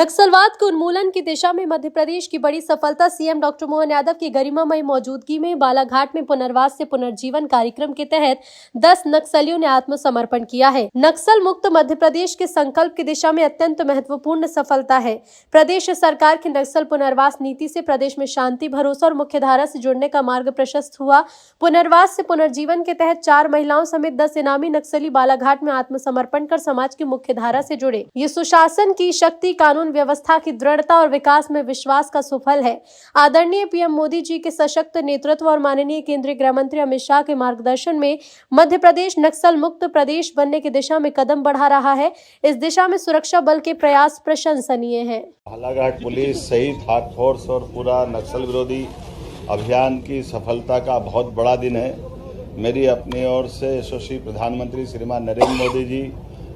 नक्सलवाद के उन्मूलन की दिशा में मध्य प्रदेश की बड़ी सफलता। सीएम डॉक्टर मोहन यादव की गरिमामयी मौजूदगी में बालाघाट में पुनर्वास से पुनर्जीवन कार्यक्रम के तहत 10 नक्सलियों ने आत्मसमर्पण किया है। नक्सल मुक्त मध्य प्रदेश के संकल्प की दिशा में अत्यंत महत्वपूर्ण सफलता है। प्रदेश सरकार की नक्सल पुनर्वास नीति से प्रदेश में शांति, भरोसा और मुख्यधारा से जुड़ने का मार्ग प्रशस्त हुआ। पुनर्वास से पुनर्जीवन के तहत 4 महिलाओं समेत 10 इनामी नक्सली बालाघाट में आत्मसमर्पण कर समाज की मुख्यधारा से जुड़े। ये सुशासन की शक्ति, कानून व्यवस्था की दृढ़ता और विकास में विश्वास का सुफल है। आदरणीय पीएम मोदी जी के सशक्त नेतृत्व और माननीय केंद्रीय गृह मंत्री अमित शाह के मार्गदर्शन में मध्य प्रदेश नक्सल मुक्त प्रदेश बनने की दिशा में कदम बढ़ा रहा है। इस दिशा में सुरक्षा बल के प्रयास प्रशंसनीय हैं। बालाघाट पुलिस सहित हार्ट फोर्स और पूरा नक्सल विरोधी अभियान की सफलता का बहुत बड़ा दिन है। मेरी अपनी ओर से यशस्वी प्रधानमंत्री श्रीमान नरेंद्र मोदी जी,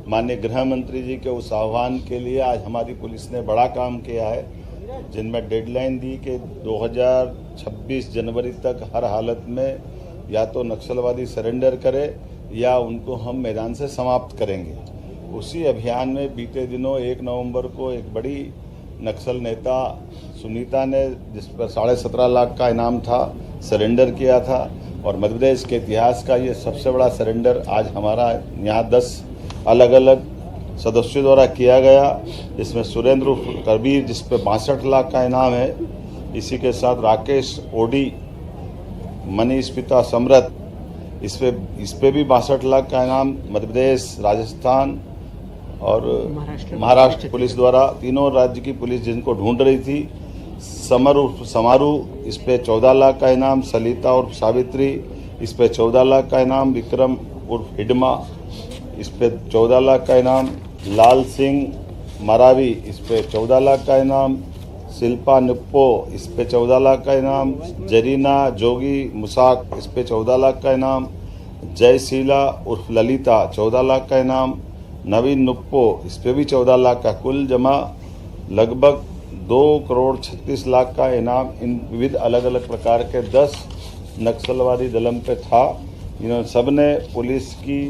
माननीय गृह मंत्री जी के उस आह्वान के लिए आज हमारी पुलिस ने बड़ा काम किया है, जिनमें डेडलाइन दी कि 2026 जनवरी तक हर हालत में या तो नक्सलवादी सरेंडर करे या उनको हम मैदान से समाप्त करेंगे। उसी अभियान में बीते दिनों 1 नवंबर को एक बड़ी नक्सल नेता सुनीता ने, जिस पर 17.5 लाख का इनाम था, सरेंडर किया था और मध्य प्रदेश के इतिहास का ये सबसे बड़ा सरेंडर आज हमारा यहाँ 10 अलग अलग सदस्यों द्वारा किया गया। इसमें सुरेंद्र कबीर, जिस पे 62 लाख का इनाम है, इसी के साथ राकेश ओडी, मनीष पिता समरथ, इस पे भी 62 लाख का इनाम मध्य प्रदेश, राजस्थान और महाराष्ट्र पुलिस द्वारा, तीनों राज्य की पुलिस जिनको ढूंढ रही थी। समर उर्फ समारू, इस पे 14 लाख का इनाम। सलिता उर्फ सावित्री, इस पे 14 लाख का इनाम। विक्रम उर्फ हिडमा, इस पे 14 लाख का इनाम। लाल सिंह मरावी, इस पे 14 लाख का इनाम। शिल्पा निप्पो, इस पे 14 लाख का इनाम। जरीना जोगी मुसाक, इस पे 14 लाख का इनाम। जयशीला उर्फ ललिता, 14 लाख का इनाम। नवीन नुप्पो, इस पे भी 14 लाख का। कुल जमा लगभग 2 करोड़ 36 लाख का इनाम इन विविध अलग अलग प्रकार के 10 नक्सलवादी दलम पे था। इन्होंने सबने पुलिस की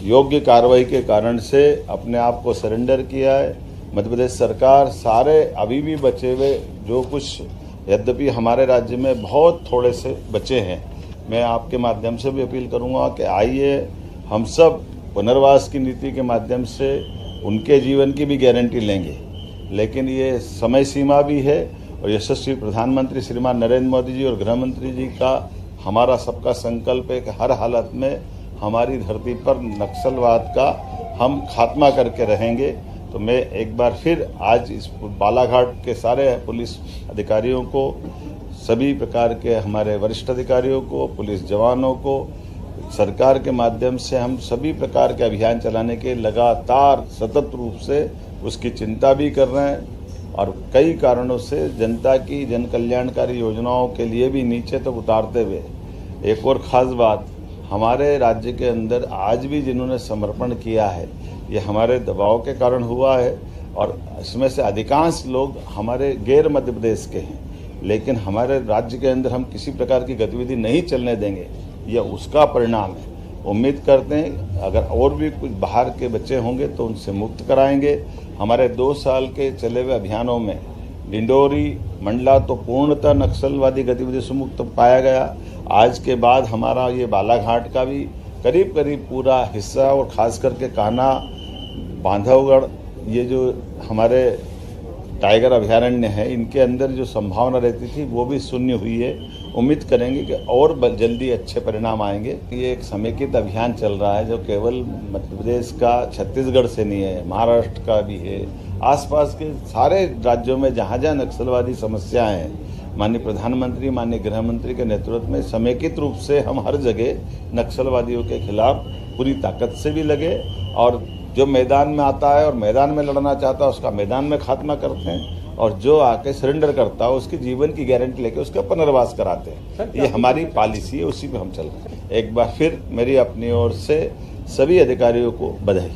योग्य कार्रवाई के कारण से अपने आप को सरेंडर किया है। मध्य प्रदेश सरकार सारे अभी भी बचे हुए जो कुछ, यद्यपि हमारे राज्य में बहुत थोड़े से बचे हैं, मैं आपके माध्यम से भी अपील करूंगा कि आइए हम सब पुनर्वास की नीति के माध्यम से उनके जीवन की भी गारंटी लेंगे। लेकिन ये समय सीमा भी है और यशस्वी प्रधानमंत्री श्रीमान नरेंद्र मोदी जी और गृह मंत्री जी का हमारा सबका संकल्प है कि हर हालत में हमारी धरती पर नक्सलवाद का हम खात्मा करके रहेंगे। तो मैं एक बार फिर आज इस बालाघाट के सारे पुलिस अधिकारियों को, सभी प्रकार के हमारे वरिष्ठ अधिकारियों को, पुलिस जवानों को, सरकार के माध्यम से हम सभी प्रकार के अभियान चलाने के लगातार सतत रूप से उसकी चिंता भी कर रहे हैं और कई कारणों से जनता की जन कल्याणकारी योजनाओं के लिए भी नीचे तक उतारते हुए। एक और ख़ास बात, हमारे राज्य के अंदर आज भी जिन्होंने समर्पण किया है, ये हमारे दबाव के कारण हुआ है और इसमें से अधिकांश लोग हमारे गैर मध्य प्रदेश के हैं। लेकिन हमारे राज्य के अंदर हम किसी प्रकार की गतिविधि नहीं चलने देंगे, यह उसका परिणाम है। उम्मीद करते हैं अगर और भी कुछ बाहर के बच्चे होंगे तो उनसे मुक्त कराएंगे। हमारे 2 साल के चले हुए अभियानों में डिंडोरी मंडला तो पूर्णतः नक्सलवादी गतिविधि से मुक्त पाया गया। आज के बाद हमारा ये बालाघाट का भी करीब करीब पूरा हिस्सा और खास करके कान्हा, बांधवगढ़, ये जो हमारे टाइगर अभयारण्य है, इनके अंदर जो संभावना रहती थी वो भी शून्य हुई है। उम्मीद करेंगे कि और जल्दी अच्छे परिणाम आएंगे। ये एक समेकित अभियान चल रहा है जो केवल मध्य प्रदेश का, छत्तीसगढ़ से नहीं है, महाराष्ट्र का भी है, आसपास के सारे राज्यों में जहाँ जहाँ नक्सलवादी समस्याएं हैं, माननीय प्रधानमंत्री, माननीय गृह मंत्री के नेतृत्व में समेकित रूप से हम हर जगह नक्सलवादियों के खिलाफ पूरी ताकत से भी लगे और जो मैदान में आता है और मैदान में लड़ना चाहता है उसका मैदान में खात्मा करते हैं और जो आके सरेंडर करता है उसकी जीवन की गारंटी लेके उसका पुनर्वास कराते हैं। ये हमारी पॉलिसी है, उसी पे हम चल रहे हैं। एक बार फिर मेरी अपनी ओर से सभी अधिकारियों को बधाई।